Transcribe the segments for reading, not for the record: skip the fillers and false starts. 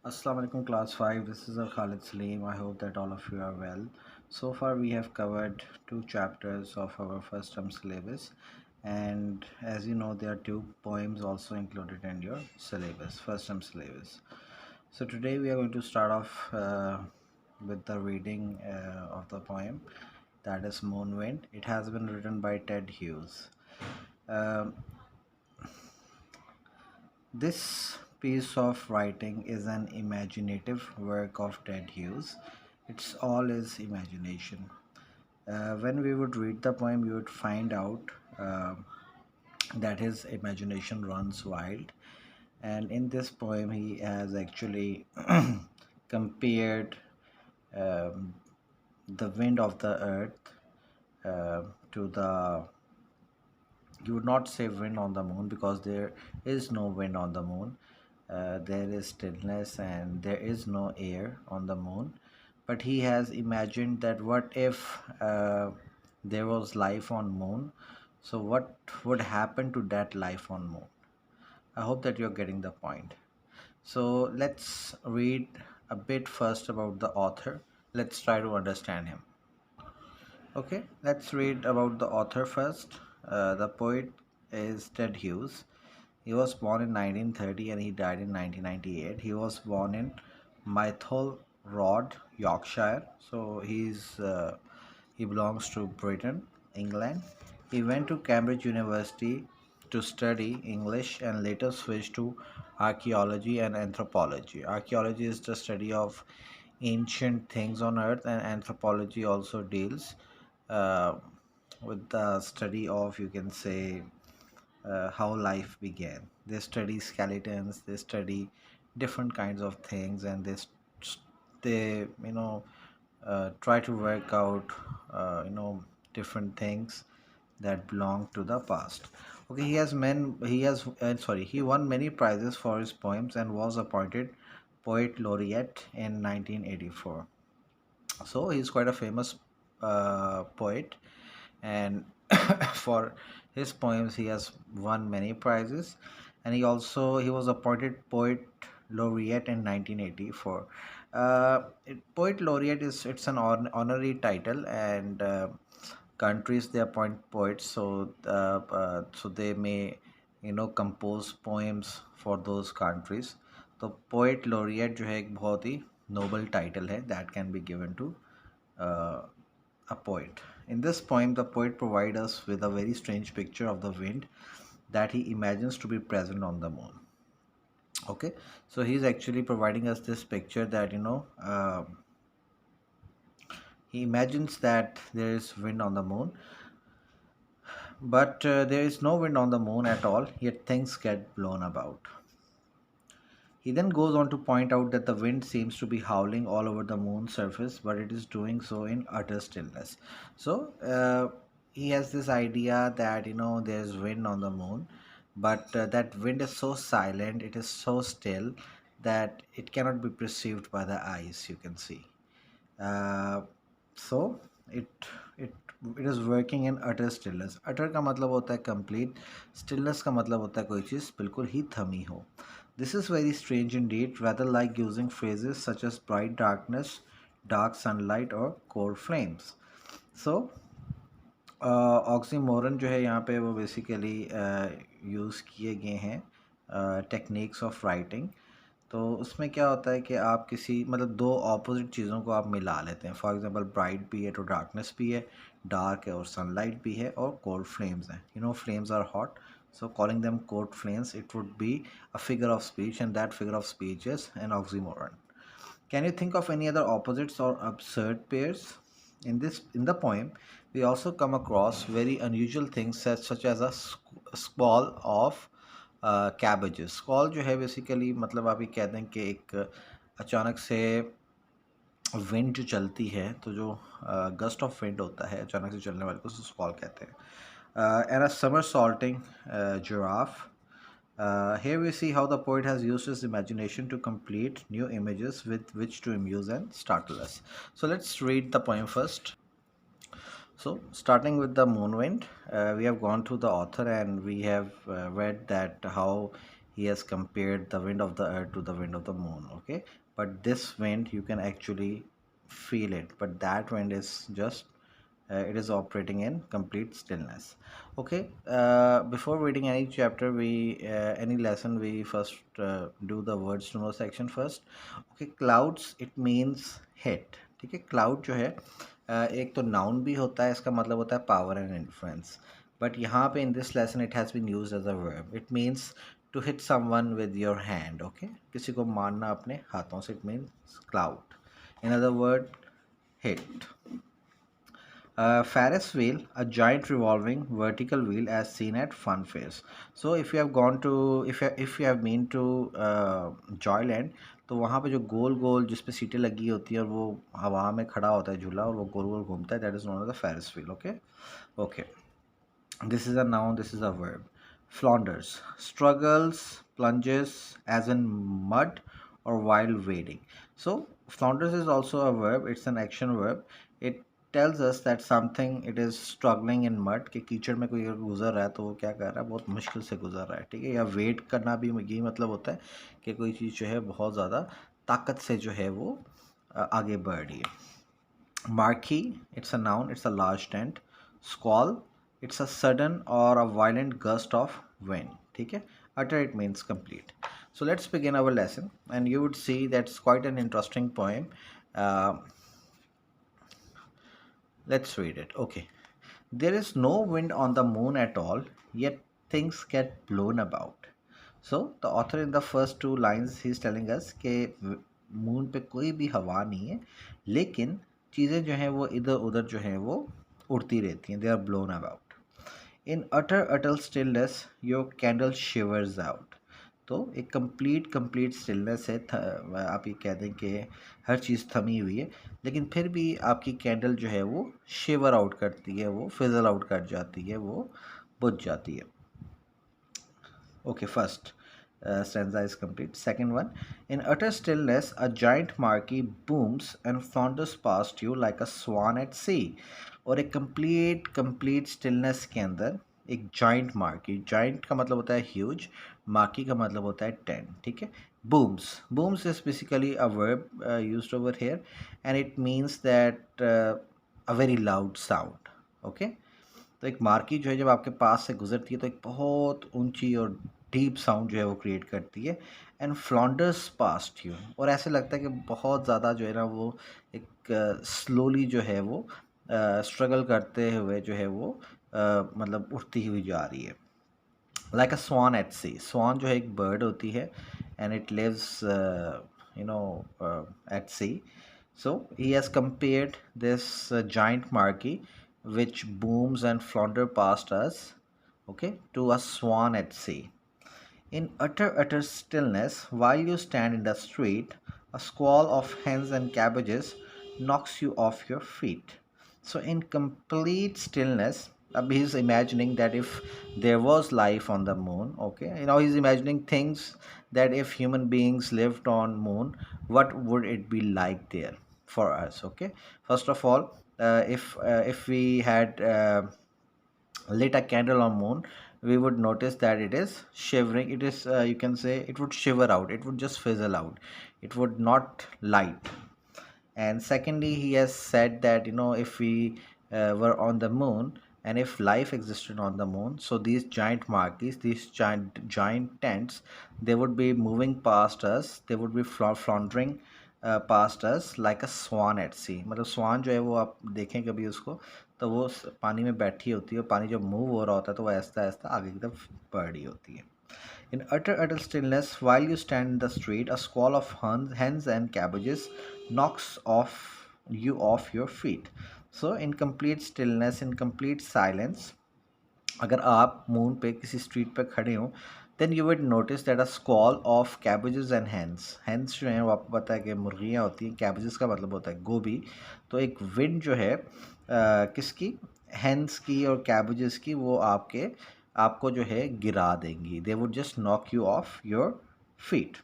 Assalamu alaikum class 5. This is Khalid Salim. I hope that all of you are well. So far we have covered two chapters of our first term syllabus, and as you know there are two poems also included in your syllabus, first term syllabus. So today we are going to start off with the reading of the poem, that is Moon Wind. It has been written by Ted Hughes. Um, This piece of writing is an imaginative work of Ted Hughes. It's all his imagination. When we would read the poem, we would find out uh, that his imagination runs wild. And in this poem, he has actually compared um, the wind of the earth uh, to the, you would not say wind on the moon because there is no wind on the moon. There is stillness and there is no air on the moon. But he has imagined that what if there was life on moon? So what would happen to that life on moon? I hope that you're getting the point. So let's read a bit first about the author. Let's try to understand him. Okay, let's read about the author first. The poet is Ted Hughes. He was born in 1930 and he died in 1998. He was born in Mythol Road, Yorkshire. So he belongs to Britain, England. He went to Cambridge University to study English and later switched to archaeology and anthropology. Archaeology is the study of ancient things on earth, and anthropology also deals uh, with the study of, you can say, how life began. They study skeletons, they study different kinds of things, and they try to work out different things that belong to the past. Okay, he won many prizes for his poems and was appointed poet laureate in 1984. So he's quite a famous poet, and for his poems he has won many prizes, and he was appointed poet laureate in 1984. Poet laureate is, it's an honorary title, and countries they appoint poets, so they may compose poems for those countries. तो poet laureate जो है एक बहुत ही noble title है that can be given to uh, a poet. In this poem, the poet provides us with a very strange picture of the wind that he imagines to be present on the moon. Okay, so he's actually providing us this picture that he imagines that there is wind on the moon, but there is no wind on the moon at all, yet things get blown about. He then goes on to point out that the wind seems to be howling all over the moon's surface, but it is doing so in utter stillness. So he has this idea that there's wind on the moon, but that wind is so silent, it is so still that it cannot be perceived by the eyes. You can see. Uh, so it it it is working in utter stillness. Utter का मतलब होता है complete, stillness का मतलब होता है कोई चीज़ बिल्कुल ही थमी हो. This is very strange indeed, rather like using phrases such as bright darkness, dark sunlight or cold flames. So oxymoron जो है यहाँ पे वो बेसिकली यूज़ किए गए हैं टेक्निक्स ऑफ राइटिंग. तो उसमें क्या होता है कि आप किसी मतलब दो ऑपोजिट चीज़ों को आप मिला लेते हैं. फॉर एग्जांपल ब्राइट भी है तो डार्कनेस भी है, डार्क है और सनलाइट भी है, और कोल्ड फ्लेम्स हैं. Flames are hot, so calling them cold flames, it would be a figure of speech, and that figure of speech is an oxymoron. Can you think of any other opposites or absurd pairs? In the poem, we also come across very unusual things such as a squall of cabbages. Squall जो है basically मतलब आप ये कह दें कि एक अचानक से विंड जो चलती है, तो जो गस्ट ऑफ विंड होता है अचानक से चलने वाले को स्क्वॉल कहते हैं. And a somersaulting giraffe. Here we see how the poet has used his imagination to complete new images with which to amuse and startle us. So let's read the poem first. So, starting with the moon wind, we have gone through the author and we have read that how he has compared the wind of the earth to the wind of the moon. Okay, but this wind you can actually feel it, but that wind is just it is operating in complete stillness. Okay, before reading any chapter, we any lesson, we first do the words to know section first. Okay, clouds, it means hit. ठीक है, cloud जो है एक तो noun भी होता है, इसका मतलब होता है पावर एंड इन्फ्लुएंस, बट यहाँ पे in this lesson it has been used as a verb. It means to hit someone with your hand. Okay, किसी को मारना अपने हाथों से, it means clout. In other word, hit. Ferris wheel, a giant revolving vertical wheel as seen at fun fairs. So if you have gone to, if you have been to Joyland, तो वहाँ पे जो गोल गोल जिस पे सीटें लगी होती है और वो हवा में खड़ा होता है झूला और वो गोल गोल घूमता है, that is known as the Ferris wheel. Okay, okay, this is a noun, this is a verb. Flounders, struggles, plunges as in mud or while wading. So, flounders is also a verb, it's an action verb. It tells us that something, it is struggling in mud, कि कीचड़ में कोई अगर गुजर रहा है तो वो क्या कर रहा है, बहुत मुश्किल से गुजर रहा है. ठीक है, या वेट करना भी यही मतलब होता है कि कोई चीज़ जो है बहुत ज़्यादा ताकत से जो है वो आगे बढ़ रही है. Marquee, it's a noun, it's a large tent. Squall, it's a sudden or a violent gust of wind. ठीक है, utter, it means complete. So let's begin our lesson, and you would see that's quite an interesting poem. Uh, let's read it. Okay. There is no wind on the moon at all, yet things get blown about. So the author in the first two lines he's telling us कि moon पे कोई भी हवा नहीं है, लेकिन चीज़ें जो हैं वो इधर उधर जो हैं वो उड़ती रहती हैं. They are blown about. In utter utter stillness your candle shivers out. तो एक कंप्लीट स्टिलनेस है. आप ये कह दें कि हर चीज़ थमी हुई है, लेकिन फिर भी आपकी कैंडल जो है वो शिवर आउट करती है, वो फिजल आउट कर जाती है, वो बुझ जाती है. Okay, first stanza is complete. Second one, in utter stillness, a giant marquee booms and thunders past you like a swan at sea. और एक कंप्लीट स्टिलनेस के अंदर एक जाइंट मार्की. जाइंट का मतलब होता है ह्यूज, मार्की का मतलब होता है टेन. ठीक है, बूम्स is basically a verb used over here, and it means that a very loud sound. Okay, तो एक मार्की जो है जब आपके पास से गुजरती है तो एक बहुत ऊंची और डीप साउंड जो है वो क्रिएट करती है. एंड फ्लॉन्डर्स पास्ट यू, और ऐसे लगता है कि बहुत ज़्यादा जो है ना वो एक स्लोली जो है वो स्ट्रगल करते हुए जो है वो मतलब उठती हुई जा रही है. लाइक अ स्वान एट सी. स्वान जो है एक बर्ड होती है, and it lives you know at sea. So he has compared this giant marquee, which booms and flounder past us, okay, to a swan at sea. In utter stillness, while you stand in the street, a squall of hens and cabbages knocks you off your feet. So, in complete stillness, he's imagining that if there was life on the moon, okay, he's imagining things that if human beings lived on moon, what would it be like there for us? Okay, first of all, if we had lit a candle on moon, we would notice that it is shivering. It is you can say it would shiver out, it would just fizzle out, it would not light. And secondly, he has said that if we were on the moon, and if life existed on the moon, so these giant marquees, these giant tents, they would be moving past us, they would be floundering past us like a swan at sea. मतलब स्वान जो है वो आप देखें कभी उसको, तो वो पानी में बैठी होती है, और पानी जब मूव हो रहा होता है तो वो ऐसा ऐसा आगे की तरफ बढ़ रही होती है. In utter stillness, while you stand in the street, a squall of hens and cabbages knocks you off your feet. So, in complete stillness, in complete silence, अगर आप मून पे किसी स्ट्रीट पे खड़े हो, then you would notice that a squall of cabbages and hens जो हैं वो आपको पता है कि मुर्गियाँ होती हैं. कैबेजेस का मतलब होता है गोभी. तो एक विंड जो है किसकी, हैंस की और कैबेजेस की, वो आपको जो है गिरा देंगी. दे would just knock you of your feet.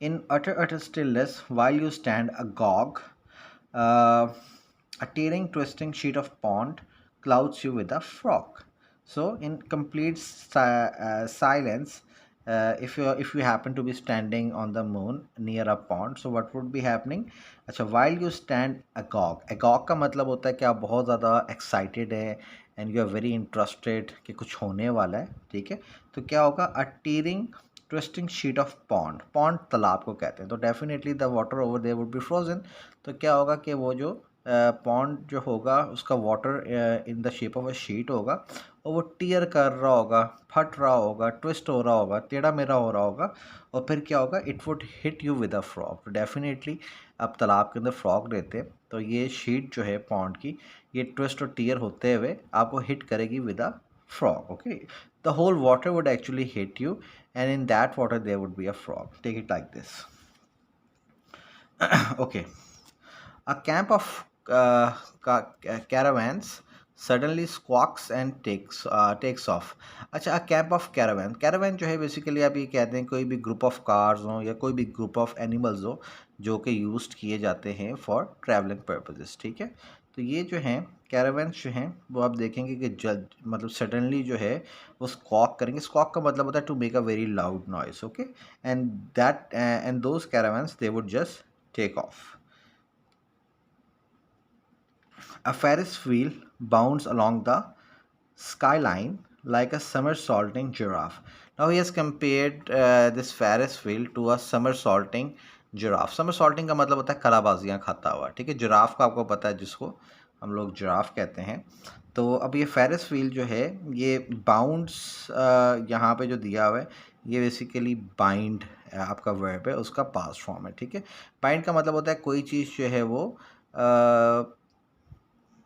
In utter stillness, while you stand agog, uh, a tearing, twisting sheet of pond clouds you with a frock. So, in complete silence, if you happen to be standing on the moon near a pond, so what would be happening? अच्छा, while you stand agog का मतलब होता है कि आप बहुत ज़्यादा excited है and you are very interested कि कुछ होने वाला है, ठीक है? तो क्या होगा? A tearing twisting sheet of pond, pond तालाब को कहते हैं, तो definitely the water over there would be frozen. तो क्या होगा कि वो जो पॉन्ड जो होगा उसका water in the shape of a sheet होगा, और वो टीयर कर रहा होगा, फट रहा होगा, ट्विस्ट हो रहा होगा, टेढ़ा मेढ़ा हो रहा होगा, और फिर क्या होगा? It would hit you with a frog. तो डेफिनेटली अब तालाब के अंदर फ्रॉग रहते हैं, तो ये शीट जो है पॉन्ड की, ये ट्विस्ट और टीयर होते हुए आपको हिट करेगी with a frog. Okay, the whole water would actually hit you, and in that water there would be a frog. Take it like this. Okay, a camp of caravans suddenly squawks and takes off. अच्छा, a camp of caravan जो है basically आप ये कहते हैं कोई भी group of cars हो या कोई भी ग्रुप ऑफ एनिमल्स हो जो कि यूज्ड किए जाते हैं फॉर ट्रैवलिंग पर्पसेस, ठीक है? तो ये जो हैं कैरावैन्स जो हैं वो आप देखेंगे कि जल्द मतलब सडनली जो है वो स्क्वॉक करेंगे। स्क्वॉक का मतलब होता है to make a very loud noise, okay? And those caravans they would just take off. A Ferris wheel bounds along the skyline like a somersaulting giraffe. Now he has compared this Ferris wheel to a somersaulting giraffe. Somersaulting का मतलब होता है कलाबाजियाँ खाता हुआ, ठीक है? Giraffe का आपको पता है, जिसको हम लोग जिराफ कहते हैं। तो अब ये फेरिस व्हील जो है ये बाउंड्स यहाँ पे जो दिया हुआ है ये बेसिकली बाइंड आपका वर्ब है, उसका पास्ट फॉर्म है, ठीक है? बाइंड का मतलब होता है कोई चीज़ जो है वो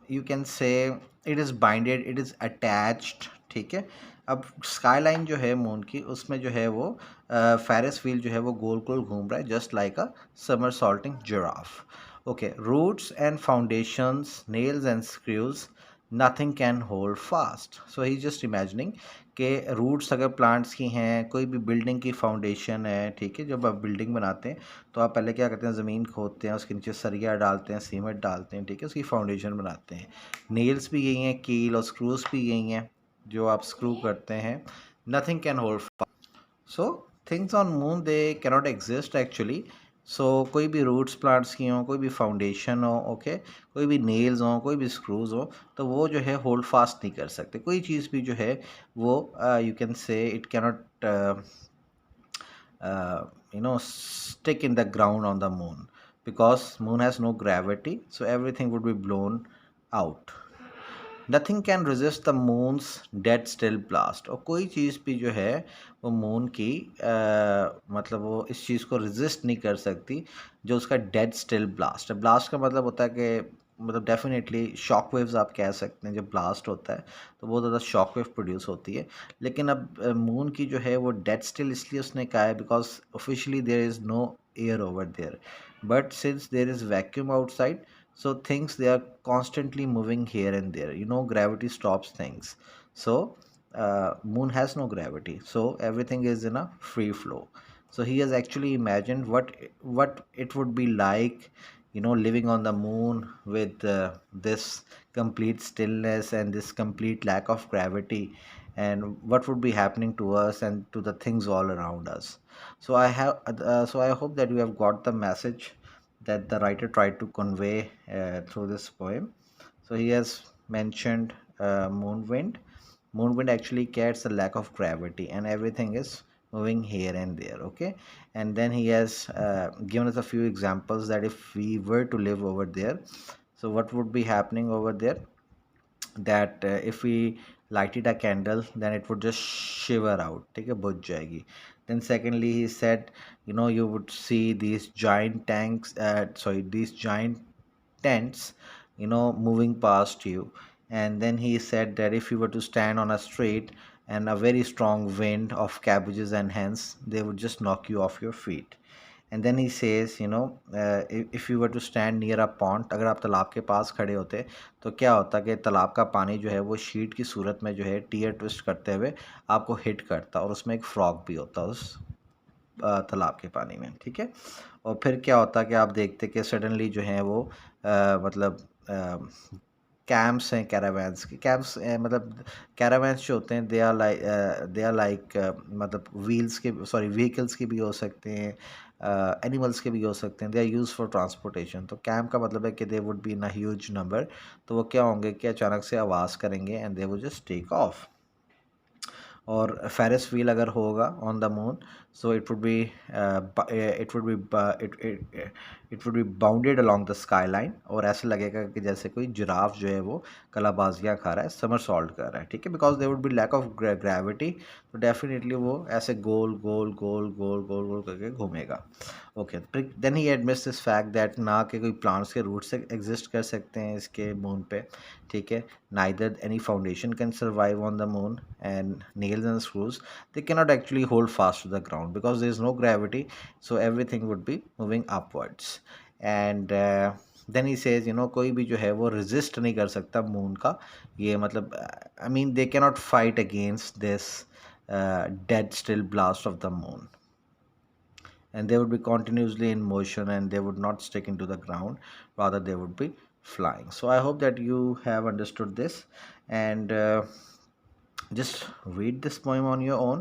you can say it is binded, it is attached, ठीक है? अब स्काईलाइन जो है मून की, उसमें जो है वो फेरिस व्हील जो है वो गोल गोल घूम रहा है, just like a somersaulting giraffe. Okay, roots and foundations, nails and screws, nothing can hold fast. So he just imagining कि रूट्स अगर प्लांट्स की हैं, कोई भी बिल्डिंग की फाउंडेशन है, ठीक है? जब आप बिल्डिंग बनाते हैं तो आप पहले क्या करते हैं? ज़मीन खोदते हैं, उसके नीचे सरिया डालते हैं, सीमेंट डालते हैं, ठीक है? उसकी फाउंडेशन बनाते हैं। नेल्स भी यही हैं, कील और स्क्रूज भी यही हैं जो आप स्क्रू करते हैं। Nothing can hold. So things on moon they cannot exist actually. So कोई भी रूट्स प्लांट्स की हों, कोई भी फाउंडेशन हो, ओके, कोई भी नेल्स हों, कोई भी स्क्रूज हो, तो वो जो है होल्ड फास्ट नहीं कर सकते। कोई चीज़ भी जो है वो you can say it cannot stick in the ground on the moon, because moon has no gravity, so everything would be blown out. Nothing can resist the moons dead still blast. और कोई चीज़ भी जो है वो moon की मतलब वो इस चीज़ को रेजिस्ट नहीं कर सकती जो उसका डेड स्टिल ब्लास्ट है। ब्लास्ट का मतलब होता है कि मतलब डेफिनेटली शॉक वेव्स आप कह सकते हैं। जब ब्लास्ट होता है तो बहुत ज़्यादा शॉक वेव प्रोड्यूस होती है। लेकिन अब मून की जो है वो डेड स्टिल इसलिए उसने कहा है because officially there is no air over there, but since there is vacuum outside, so things they are constantly moving here and there, you know, gravity stops things. So moon has no gravity, so everything is in a free flow. So he has actually imagined what it would be like, you know, living on the moon with this complete stillness and this complete lack of gravity, and what would be happening to us and to the things all around us. So I hope that you have got the message that the writer tried to convey through this poem. So he has mentioned moon wind. Moon wind actually carries a lack of gravity, and everything is moving here and there. Okay, and then he has given us a few examples that if we were to live over there, so what would be happening over there? That if we lighted a candle, then it would just shiver out, take a बुझ जाएगी. Then secondly he said, you know, you would see these giant tanks these giant tents, you know, moving past you. And then he said that if you were to stand on a street and a very strong wind of cabbages and hens, they would just knock you off your feet. And then he says, you know, if you were to stand near a pond, अगर आप तालाब के पास खड़े होते तो क्या होता कि तालाब का पानी जो है वो शीट की सूरत में जो है टीयर ट्विस्ट करते हुए आपको हिट करता, और उसमें एक फ्रॉग भी होता उस तालाब के पानी में, ठीक है? और फिर क्या होता कि आप देखते कि सडनली जो है वो मतलब कैंप्स हैं कैरावैंस के कैंप्स, मतलब कैरावैंस जो होते हैं दे आर लाइक मतलब व्हील्स के, सॉरी व्हीकल्स के भी हो सकते हैं, एनिमल्स के भी हो सकते हैं, they are use for transportation. तो कैंप का मतलब है कि they would be in a huge number. तो वो क्या होंगे कि अचानक से आवाज़ करेंगे and they would just take off. और फेरिस व्हील अगर होगा on the moon, so it would be bounded along the skyline, और ऐसा लगेगा कि जैसे कोई जिराफ जो है वो कलाबाजियाँ खा रहा है, समर सॉल्ट कर रहा है, ठीक है, because there would be lack of gravity. तो डेफिनेटली वो ऐसे गोल गोल गोल गोल गोल गोल करके घूमेगा। Okay, then he admits this fact that ना कि कोई प्लांट्स के रूट से एग्जिस्ट कर सकते हैं इसके मून पे, ठीक है, neither any foundation can survive on the moon, and nails and screws, they cannot actually hold fast to the ground because there is no gravity, so everything would be moving upwards. And then he says, कोई भी जो है वो resist नहीं कर सकता moon का, ये मतलब I mean they cannot fight against this dead still blast of the moon, and they would be continuously in motion and they would not stick into the ground, rather they would be flying. So I hope that you have understood this, and just read this poem on your own,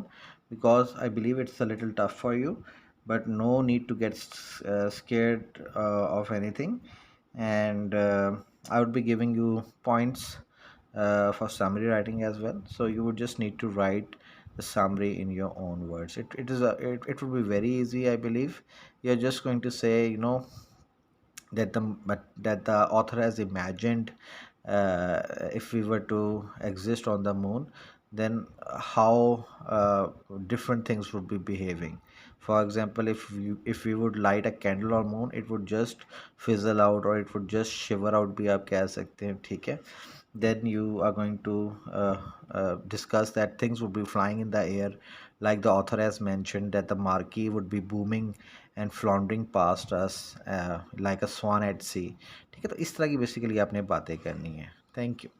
because I believe it's a little tough for you, but no need to get scared of anything. And I would be giving you points for summary writing as well. So you would just need to write the summary in your own words. It would be very easy, I believe. You're just going to say, that the author has imagined, if we were to exist on the moon, then how different things would be behaving. For example, if we would light a candle on moon, it would just fizzle out, or it would just shiver out भी आप कह सकते हैं, ठीक है. Then you are going to discuss that things would be flying in the air, like the author has mentioned, that the marquee would be booming and floundering past us like a swan at sea. ठीक है, तो इस तरह की basically आपने बातें करनी है. Thank you.